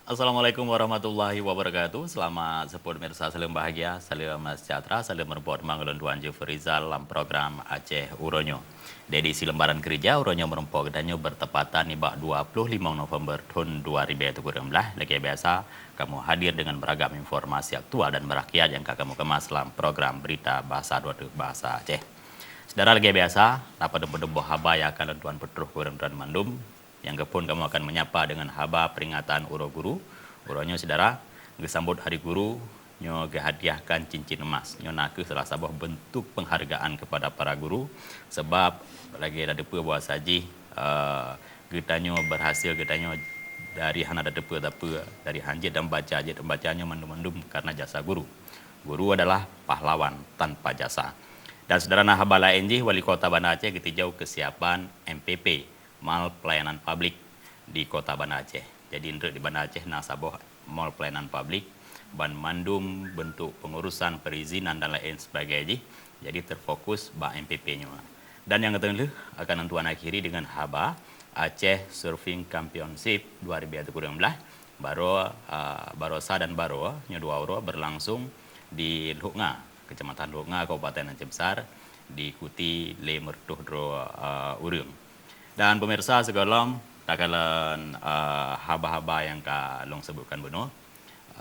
Assalamualaikum warahmatullahi wabarakatuh. Selamat sepuluh pemirsa, salam bahagia, salam sejahtera, salam merebut mangalun Tuan Jufri Rizal dalam program Aceh Uronyo. Di edisi lembaran kerja, Uronyo merempok danyo bertepatan ibak 25 November tahun 2017. Lagi biasa, kamu hadir dengan beragam informasi aktual dan merakyat yang kamu kemas dalam program berita bahasa dua bahasa Aceh. Saudara lagi biasa, dapat dempet-dempet haba yang akan Tuan Petruh Kurang Tuan Mandum. Yang kepun kamu akan menyapa dengan haba peringatan Uro Guru. Uronya saudara, gesambut Hari Guru, nyo gehadiahkan cincin emas. Nyo nak salah sebuah bentuk penghargaan kepada para guru. Sebab lagi ada depa buat saji, getanyo berhasil, getanyo dari hana ada depa dari hanjit dan baca ajit dan bacanya mendum-mendum karena jasa guru. Guru adalah pahlawan tanpa jasa. Dan saudara haba lain Wali Kota Banda Aceh ketijau kesiapan MPP. Mal Pelayanan Publik di Kota Banda Aceh. Jadi untuk di Banda Aceh nasabah Mal Pelayanan Publik ban mandum bentuk pengurusan perizinan dan lain sebagainya. Jadi terfokus ba MPP-nya. Dan yang ketiga akan Tuan akhiri dengan haba Aceh Surfing Championship 2017 Barosa dan Baro nya dua oro berlangsung di Luknga, Kecamatan Luknga, Kabupaten Aceh Besar, diikuti le mertuh dro urang. Dan pemirsa segolong takalan haba-haba yang long sebutkan benar.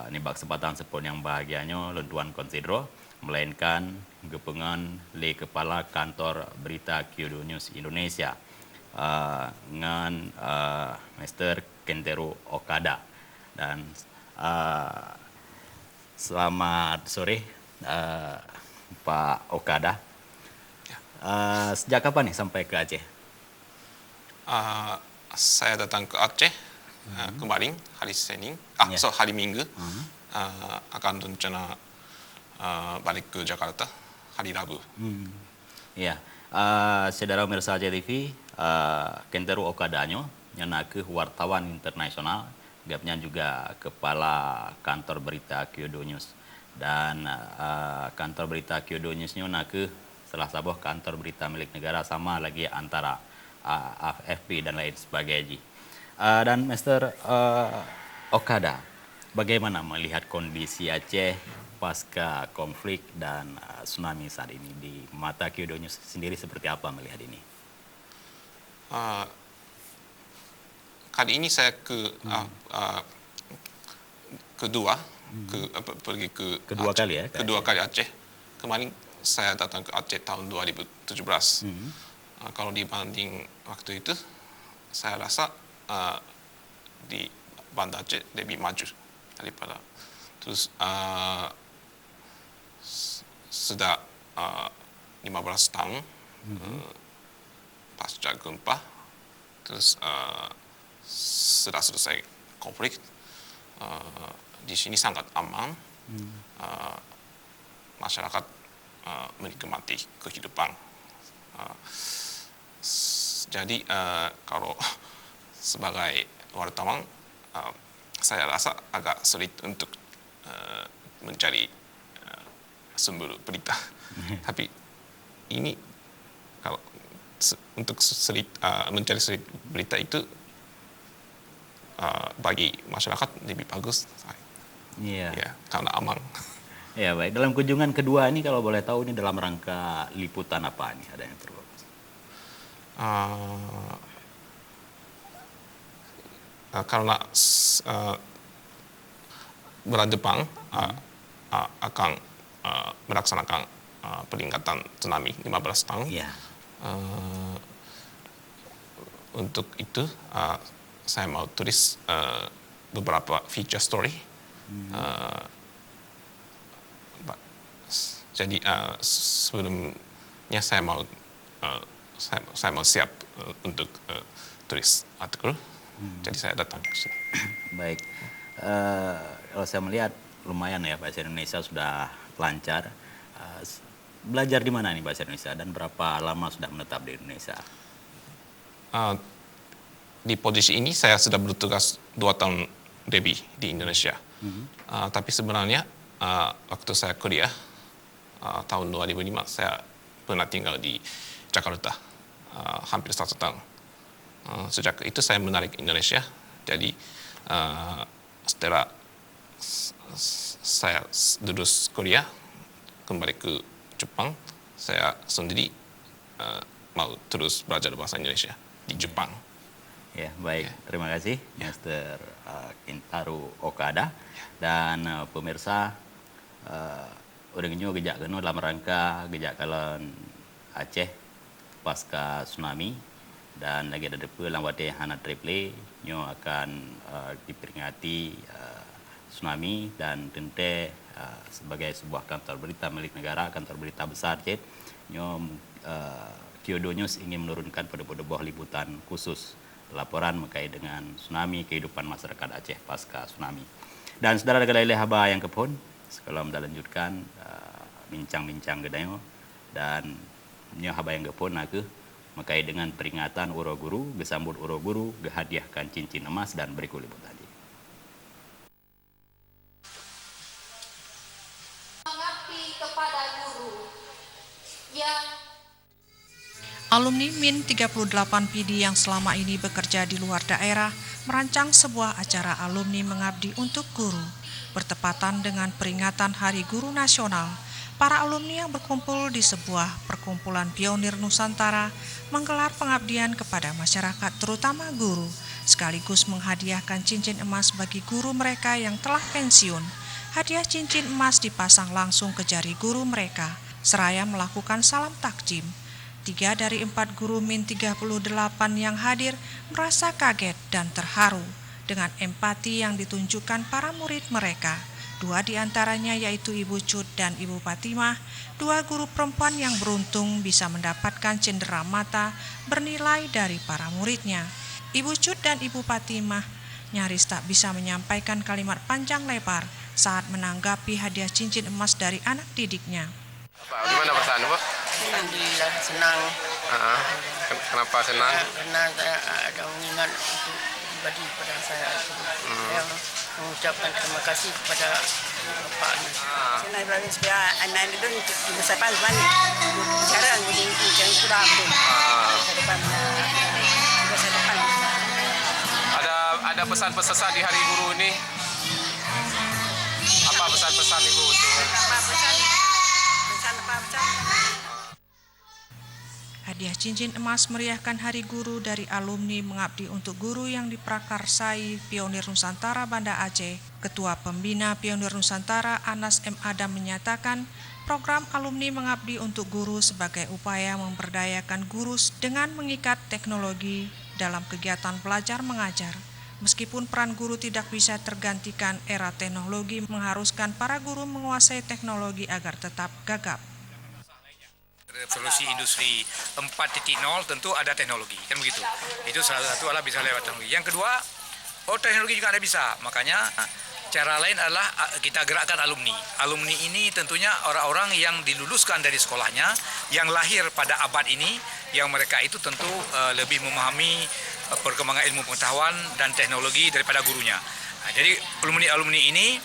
Ini kesempatan sepon yang bahagianya lentuan konsidro melainkan gepengan le kepala kantor berita Kyodo News Indonesia dengan Mr. Kentaro Okada. Dan selamat sore Pak Okada. Sejak kapan nih sampai ke Aceh? Saya datang ke Aceh kemarin hari Senin, hari Minggu, akan rencana balik ke Jakarta hari Rabu. Ya, saudara pemirsa Aceh TV, Kentaro Okadanyo, yang ke wartawan internasional, gapnya juga kepala kantor berita Kyodo News. Dan kantor berita Kyodo News-nya ke salah satu kantor berita milik negara sama lagi antara AFP dan lain sebagainya. Dan Mr. Okada, bagaimana melihat kondisi Aceh pasca konflik dan tsunami saat ini di mata Kyodo News sendiri seperti apa melihat ini? Kali ini saya pergi ke kedua Aceh, kali ya? Kedua kali Aceh. Kemarin saya datang ke Aceh tahun 2017. Kalau dibanding waktu itu, saya rasa di Banda Aceh lebih maju daripada. Terus sudah 15 tahun pasca gempa, terus sudah selesai konflik. Di sini sangat aman, masyarakat menikmati kehidupan. Jadi kalau sebagai wartawan, saya rasa agak sulit untuk mencari sumber berita. Tapi ini kalau untuk mencari berita itu bagi masyarakat lebih bagus. Iya. Ya, karena aman. Ya baik, dalam kunjungan kedua ini kalau boleh tahu ini dalam rangka liputan apa nih ada yang terbagus? Karena bulan depan akan melaksanakan peringatan tsunami 15 tahun. Iya. Untuk itu saya mau tulis beberapa feature story. Jadi sebelumnya saya mau siap untuk tulis artikel. Jadi saya datang ke sini. Baik, kalau saya melihat lumayan ya bahasa Indonesia sudah lancar. Belajar di mana nih bahasa Indonesia dan berapa lama sudah menetap di Indonesia? Di posisi ini saya sudah bertugas 2 tahun lebih di Indonesia. Tapi sebenarnya waktu saya kuliah tahun 2005 saya pernah tinggal di Jakarta hampir 1 tahun. Sejak itu saya menarik Indonesia, jadi setelah saya lulus kuliah kembali ke Jepang, saya sendiri mau terus belajar bahasa Indonesia di Jepang. Ya, baik. Terima kasih, Mr. Kintaro Okada. Dan pemirsa, Urangnya gejak kena dalam rangka gejak kalan Aceh pasca tsunami, dan lagi ada depan lawate Hana Triple nyo akan diperingati tsunami, dan tente sebagai sebuah kantor berita milik negara, kantor berita besar Aceh nyo Kyodo News ingin menurunkan pada buah liputan khusus laporan mengenai dengan tsunami, kehidupan masyarakat Aceh pasca tsunami. Dan saudara galai haba yang kepun sekolah melanjutkan bincang-bincang gedayo, dan nyo haba yang kepun aku mengenai dengan peringatan Uro Guru, gesambut Uro Guru, gehadiahkan cincin emas, dan berikut liputan. Mengabdi kepada guru yang Alumni MIN 38 PD yang selama ini bekerja di luar daerah merancang sebuah acara alumni mengabdi untuk guru. Bertepatan dengan peringatan Hari Guru Nasional, para alumni yang berkumpul di sebuah perkumpulan pionir Nusantara menggelar pengabdian kepada masyarakat terutama guru, sekaligus menghadiahkan cincin emas bagi guru mereka yang telah pensiun. Hadiah cincin emas dipasang langsung ke jari guru mereka, seraya melakukan salam takjim. 3 dari 4 guru MIN 38 yang hadir merasa kaget dan terharu dengan empati yang ditunjukkan para murid mereka. 2 di antaranya yaitu Ibu Cut dan Ibu Fatimah, 2 guru perempuan yang beruntung bisa mendapatkan cendera mata bernilai dari para muridnya. Ibu Cut dan Ibu Fatimah nyaris tak bisa menyampaikan kalimat panjang lebar saat menanggapi hadiah cincin emas dari anak didiknya. Gimana perasaan Bu? Alhamdulillah senang. Kenapa senang? Karena saya ada mengingat untuk pribadi kepada saya. Saya mengucapkan terima kasih kepada Bapak. Saya berani supaya anak itu di masa depan bicara yang sudah masa depan. Ada pesan-pesan di Hari Guru ini? Apa pesan-pesan Ibu untuk? Hadiah cincin emas meriahkan Hari Guru dari alumni mengabdi untuk guru yang diprakarsai Pionir Nusantara Banda Aceh. Ketua Pembina Pionir Nusantara Anas M. Adam menyatakan program alumni mengabdi untuk guru sebagai upaya memberdayakan guru dengan mengikat teknologi dalam kegiatan belajar mengajar. Meskipun peran guru tidak bisa tergantikan, era teknologi mengharuskan para guru menguasai teknologi agar tetap gagap. Revolusi industri 4.0 tentu ada teknologi, kan begitu. Itu salah satu adalah bisa lewat teknologi. Yang kedua, teknologi juga ada bisa. Makanya cara lain adalah kita gerakkan alumni. Alumni ini tentunya orang-orang yang diluluskan dari sekolahnya, yang lahir pada abad ini, yang mereka itu tentu lebih memahami perkembangan ilmu pengetahuan dan teknologi daripada gurunya. Nah, jadi alumni ini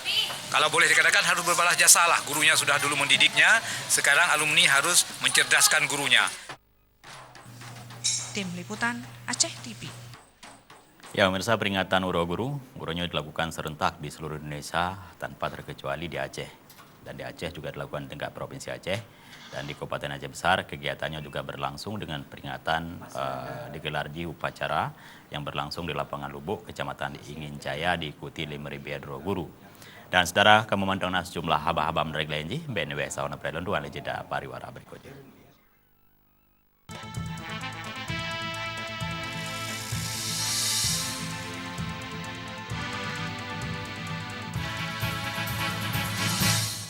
kalau boleh dikatakan harus berbalas jasa lah. Gurunya sudah dulu mendidiknya, sekarang alumni harus mencerdaskan gurunya. Tim Liputan Aceh TV. Ya, pemirsa, peringatan Uro Guru, gurunya dilakukan serentak di seluruh Indonesia tanpa terkecuali di Aceh. Dan di Aceh juga dilakukan di tingkat Provinsi Aceh. Dan di Kabupaten Aceh Besar, kegiatannya juga berlangsung dengan peringatan digelar di upacara yang berlangsung di lapangan Lubuk, Kecamatan Ingin Jaya, diikuti 5.000 guru. Dan saudara, kami memandangkan sejumlah haba-haba menarik lainnya, BNW Sawana Prelon, 2 jeda pariwara berikutnya.